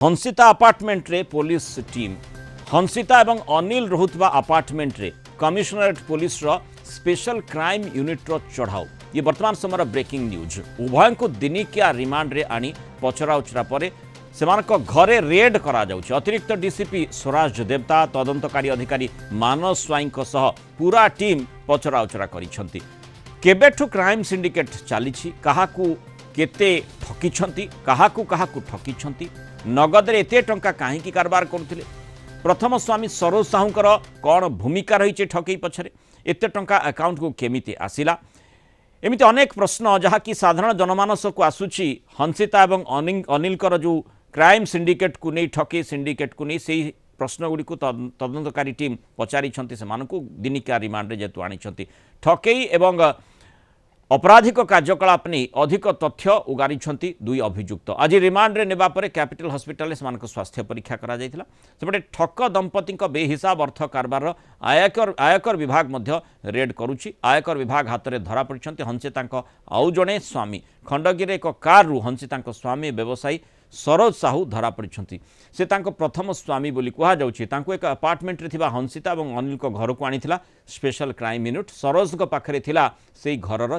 हंसिता apartment रे police team हंसिता एवं Anil रोहुतबा apartment रे कमिशनरेट पुलिस रो स्पेशल क्राइम यूनिट रो चढ़ाऊ ये वर्तमान समय ब्रेकिंग न्यूज उभय को दिनिकिया रिमांड रे आनी पचराउचरा परे सेमानक घरे रेड करा जाउछि। अतिरिक्त डीसीपी स्वराज देवता तदंतकारी अधिकारी मानस स्वाईंक सह पूरा टीम पचराउचरा करिसंती। केबेठु क्राइम सिंडिकेट चलीछि, काहाकू केते ठकिछंती, काहाकू ठकिछंती, नगदरे एते टंका काहेकि कारबार करुथिले, प्रथम स्वामी सरोज साहूंकर कौन भूमिका रही ठकई पछरे, एते टंका अकाउंट को केमिति आसिला, एमिति अनेक प्रश्न जहाँकि साधारण जनमानस को आसुछि। हंसिता एवं अनिलकर जो क्राइम सिंडिकेट को नहीं ठकई सिंडिकेट को नहीं से प्रश्न गुड़ी को तदंतकारी टीम पचारि से दिनिकिया रिमांड जेतु आनी ठकई एवं अपराधिक कार्यकलाप नहीं अधिक तथ्य उगारी दुई अभियुक्त आज रिमांड रे नेबा परे कैपिटल हॉस्पिटल से स्वास्थ्य परीक्षा करा जायतिला। सेपटे ठक दंपति बेहिसाब अर्थ कारबार आयकर विभाग मध्य रेड करुछि। आयकर विभाग हाथ में धरा पड़िछन्ति हंसिता आउ जणे स्वामी खंडगिरी एक कारु हंसिता स्वामी व्यवसायी सरोज साहू धरा पड़िछन्ति। से तांको प्रथम स्वामी बोली कहा जाउछि। तांको एक अपार्टमेंट रे थिबा हंसिता एवं अनिल को घर को आनिथिला स्पेशल क्राइम यूनिट। सरोज को पाखरे थिला सेई घरर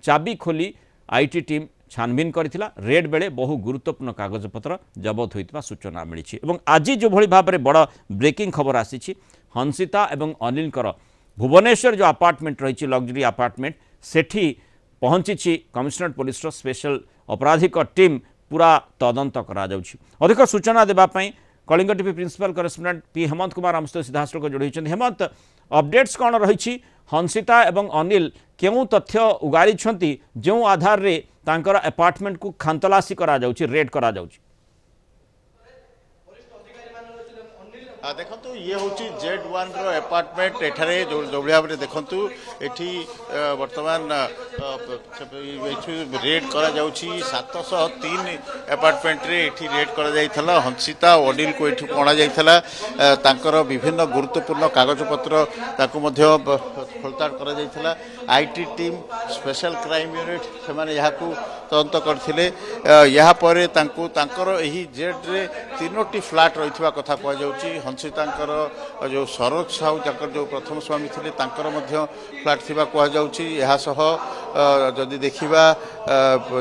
चाबी खोली आईटी टीम छानबीन करथिला। रेड बेले बहु गुरुत्वपूर्ण कागजपत्र जबत होइतबा सूचना मिलिछि। एवं आज जो भली भाबरे बड़ ब्रेकिंग खबर आसीछि हंसिता एवं अनिलकर भुवनेश्वर जो अपार्टमेंट रही लग्जरी अपार्टमेंट सेठी पहुंची कमिशनरेट पुलिस स्पेशल अपराधिक टीम पूरा तदंत करा जाउछि। अधिक सूचना देबाई Kalinga TV principal correspondent P Hemant Kumar आम सहित सीधासख जोड़ी। हेमंत, अपडेट्स कौन रही हंसिता एवं अनिल केउ तथ्य उगारी जो आधार रे तांकर अपार्टमेंट को खानतलासी करा जाउछि, रेड करा जाउछि? देखु ये हूँ Z1 अपार्टमेंट एठारे जो भाव में देखु ये बर्तमान रेड करा 703 अपार्टमेंट रे एठी रेड करा जाइथला। हंसिता अनिल को एठी पणा जाइथला। तांकर विभिन्न गुरुत्वपूर्ण कागजपत्र ताकू मध्य खोलताड़ करा जाइथला। IT team special crime unit से माने यहाँ को तदंत करथिले। यहाँ पर तांको तांकर एही जेड रे 3टी फ्लैट रहितबा कथा कह जाउची। हंसितांकर जो सरोज साहू तांकर जो प्रथम स्वामी थिले तांकर मध्य फ्लैट थिबा कह जाउची। यहाँ सह जदि देखिबा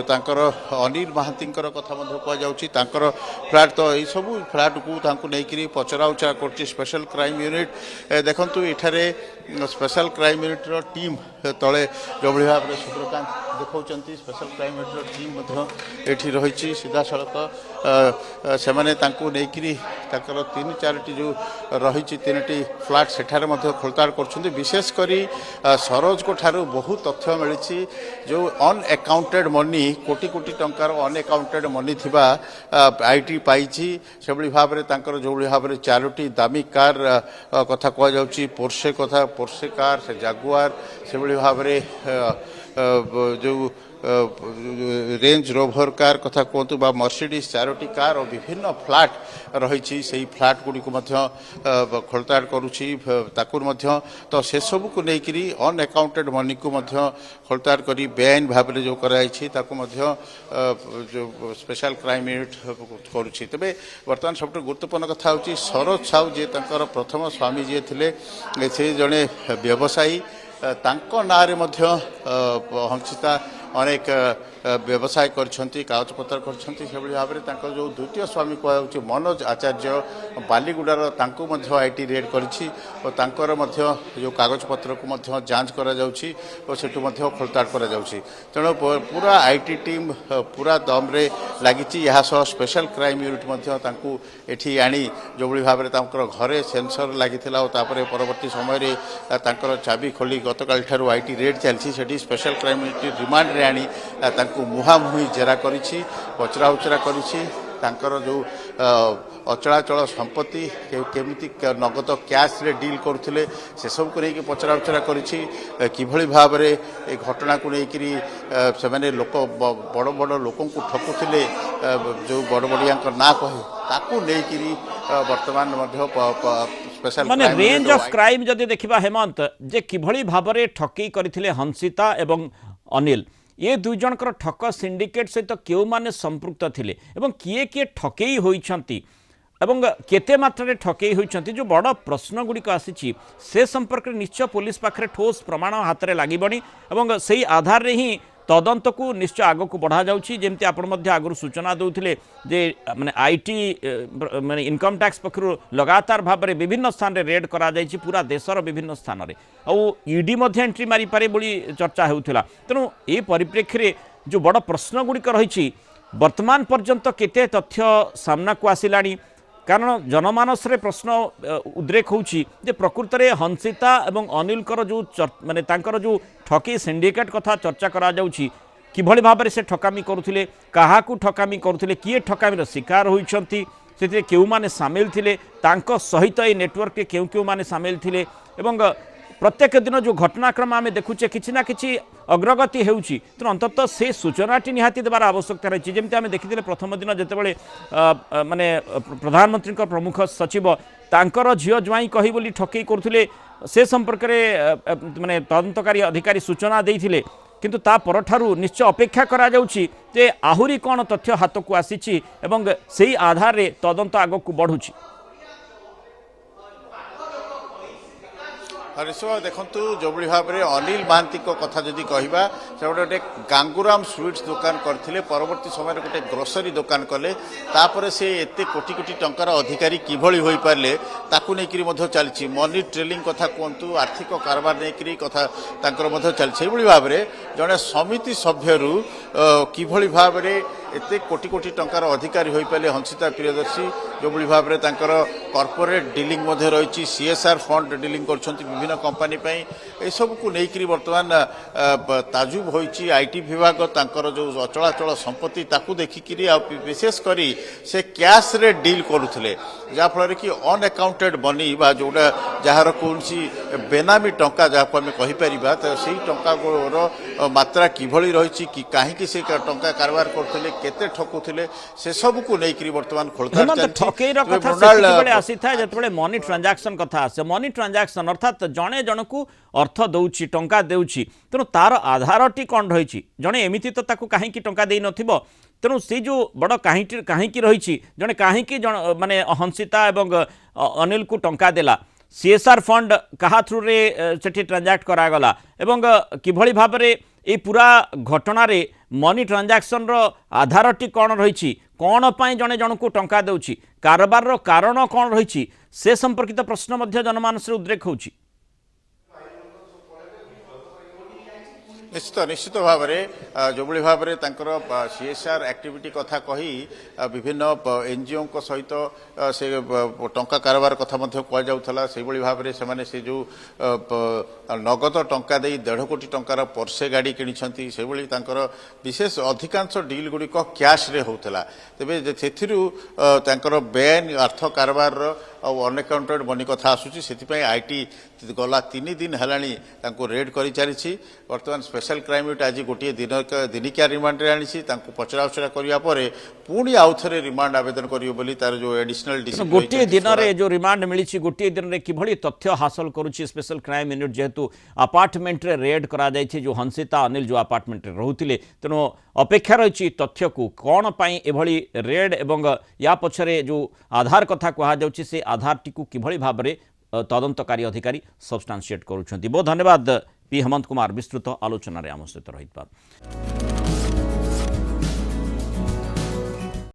तांकर अनिल महांतींकर कथा मध्य कह जाउची। तांकर फ्लैट तो यही सब फ्लैट को तांको नेकरी पचरा उचरा करची स्पेशल क्राइम यूनिट। देखंतु एठारे स्पेशल क्राइम यूनिट रो टीम तले जो भाव में सूर्यकांत देखा स्पेशल क्राइम यूनिट टीम एठी रही सीधा सड़क से मैंने नहीं 3-4टी जो रही 3टी फ्लैट सेठारे खोलताड़ कर विशेषकर सरोज को ठारू बहुत तथ्य मिली जो अनएकाउंटेड मनी कोटी कोटी टंकार अनएकाउंटेड मनी थिबा आईटी पाइछि। से भाव में जो भाव में 4टी दामी कार कथा कह जाउछि, पोर्शे कार से जागुआर से भाव में जो रेंज रोभर कार कथा कहतु बा मर्सिडीज 4टी कार और विभिन्न फ्लैट रही से फ्लैट गुड़ी को खोलताड़ करुच्ची तो से सब को लेकरी अनएकाउंटेड मनी को खोलताड़ कर बेआईन भाव में जो कराई जो स्पेशल क्राइम यूनिट करुच्ची। तेरे बर्तमान सब गुरुत्वपूर्ण कथा हूँ सरोज साहू जी प्रथम स्वामी जी थे से जड़े व्यवसायी तांको नारे मध्य हंसिता अनेक व्यवसाय करछंती कागजपत्र करछंती। से भाव में जो द्वितीय स्वामी कहूँ मनोज आचार्य बालीगुड़ार तांको मध्य आईटी रेड करिछि और तांकर मध्य जो कागजपत्र को जांच करा जाउछि और सेठु मध्य खोलताड़ करा जाउछि। तेणु पूरा आईटी टीम पूरा दम रे लागिछि। यहाँ सह स्पेशल क्राइम यूनिट मध्य तांको एठी आनी जो भाव में तांकर घरे सेंसर लागिथिला और तापरे परवर्ती समय रे तांकर चाबी खोली गतकाल ठारू आईटी रेड चलछि। Sethi special crime unit remand रे आनी तांको मुहामुही जेरा करिछि, पचरा उचरा करिछि। तांकर जो अचलाचल संपत्ति केमिति नगद कैश रे डील करुथिले से सब को लेकिन पचरा उचरा करिछि। किभଳି भाव रे ए घटना को लेकिन से माने लोक बड़ बड़ लोकों को ठकुथिले जो बड़ बड़िया ना कहे ताकू लेकिन वर्तमान मध्य स्पेशल माने रेंज ऑफ क्राइम जदि देखिबा हेमंत जे किभଳି भाव रे ठकी करथिले हंसिता एवं अनिल ए दुई जनकर ठक सिंडिकेट सहित क्यों माने संपृक्त थिले एवं किए किए ठकेई होइछंती एवं केते मात्रा ठकेई होइछंती जो बड़ प्रश्न गुड़िक आसी से संपर्क में निश्चय पुलिस पाखरे ठोस प्रमाण हाथ में लागबनी एवं से आधार रे ही तदंत को निश्चय आग को बढ़ा जाउछि जेमती आपण आगु सूचना दौले जे माने आईटी माने इनकम टैक्स पक्षर लगातार भाव में विभिन्न स्थान रे रेड करा जाइछि पूरा देशर विभिन्न स्थान रे आउ ईडी मध्य एंट्री मारी पारे बोली चर्चा होउथिला तेणु ए परिप्रेक्षी रे जो बड़ प्रश्न गुड़िक रही वर्तमान पर्यंत केते तथ्य सामना को आसिलानी कारण जनमानस रे प्रश्न उद्रेक होउछि जे प्रकृत रे हंसिता एवं अनिल कर जो माने तांकर जो ठकी सिंडिकेट कथा चर्चा करा जाउछि किभଳି भाबरे से ठकामी करुथिले काहाकू ठकामी करुथिले किए ठकामीर शिकार होइछंती सेते केउ माने शामिल थिले तांको सहित ए नेटवर्क के केउ माने शामिल थिले एवं प्रत्येक दिन जो घटनाक्रम आम देखुचे किसी ना कि अग्रगति होउछि तो अंततः से सूचनाटी निहाती देवार आवश्यकता रही जमी आम देखी प्रथम दिन जितेबाला माने प्रधानमंत्री प्रमुख सचिव तांकर झियो ज्वाई कही बोली ठकई करुले से संपर्क में माने तदंतकारी अधिकारी सूचना देइथिले किंतु ता परठारु निश्चय अपेक्षा करा जाउछि जे आहुरी कौन तथ्य हाथ को आसीछि एवं सेही आधार रे तदंत आग को बढ़ुछि। ऋषभ देखु जो भाव में अनिल महांती कथा जदि कहवा से गोटे गांगुराम स्वीट्स दुकान करते परवर्ती समय गोटे ग्रोसरी दुकान कले तापर से एत कोटी कोटी टंकार अधिकारी किभली हो पारे ताकू नहीं चली मनी ट्रेलिंग कथा कहतु आर्थिक कारबार नहीं कथा चली भाव में जड़े समिति सभ्यरू किभली भाव में एत कोटी कोटी टंकार अधिकारी हो पारे हंसिता प्रियदर्शी जो भाव में कॉर्पोरेट डीलिंग रही सीएसआर फंड डीलिंग कर कंपनी ए सब को लेकर बर्तमान ताजुब होइछि आईटी विभाग तांकर जो अचलाचल संपत्ति ताकू देखिकी विशेषकर से कैश रे डील करुले जहाँफल कि अनअकाउंटेड मनी बा जोटा जार कौन बेनामी टंका जहाँ आम कहीपर तो से टंका मात्रा किभली रही कि कहीं से टंका कारबार करते केते ठकुले से सब को लेकर बर्तमान खोलता मनी ट्रांजैक्शन कथा आसे मनी ट्रांजैक्शन अर्थात जड़े जन को अर्थ दौची टंका देउची तेणु तार आधारटी कौन रही जड़े एमती तो ताकू कहीं टंका दे नथिबो तेणु से जो बड़ कहीं रही जड़े कहीं माने हंसिता एवं अनिल को टंका देला सीएसआर फंड कहा थ्रू रे सेठी ट्रांजैक्ट करागला एवं किभली भाव में ये पूरा घटना रे मनी ट्रांजैक्शन रो आधारटी कौन रही कौन पाई जड़े जन को टंका देउची कारबार कारण कौन रही से संपर्कित प्रश्न जनमानस उद्रेक होउची। निश्चित भाव में जो भाव में सीएसआर एक्टिविटी कथा कही विभिन्न एनजीओ सहित से टंका कारबार कथा कहला से भाव में से जो नगद टंका दे 1.5 कोटी टंकार पर्से गाड़ी किणी से विशेष अधिकांश डील गुड़िक कैश रे होता तेज से बेन अर्थ कारबार अनअकाउंटेड मनी कथा आसूची से आईटी गला 3 दिन हेलानी रेड कर चली बर्तमान स्पेशल क्राइम यूनिट आज गोटे दिनिकिया रिमांड रे आनी पचरा उचरा करने पुणी आउ थे रिमांड आवेदन करें तार जो एडिशनल गोटे दिन में जो रिमांड मिली गोटे दिन में किभली तथ्य हासिल करुच्ची स्पेशल क्राइम यूनिट जेहेतु अपार्टमेंट रे रेड करा जायछि जो हंसिता अनिल जो अपार्टमेंट रे रहउथिले तेणु अपेक्षा रही तथ्य को कौन पाई एभली रेड एवं या पछरे जो आधार कथा कहा जाउछि से आधार टी किभली भाव में तदंतकारी अधिकारी सब्सटांशिएट करुछंती। बहुत धन्यवाद पी हेमंत कुमार विस्तृत आलोचना आम सहित रही।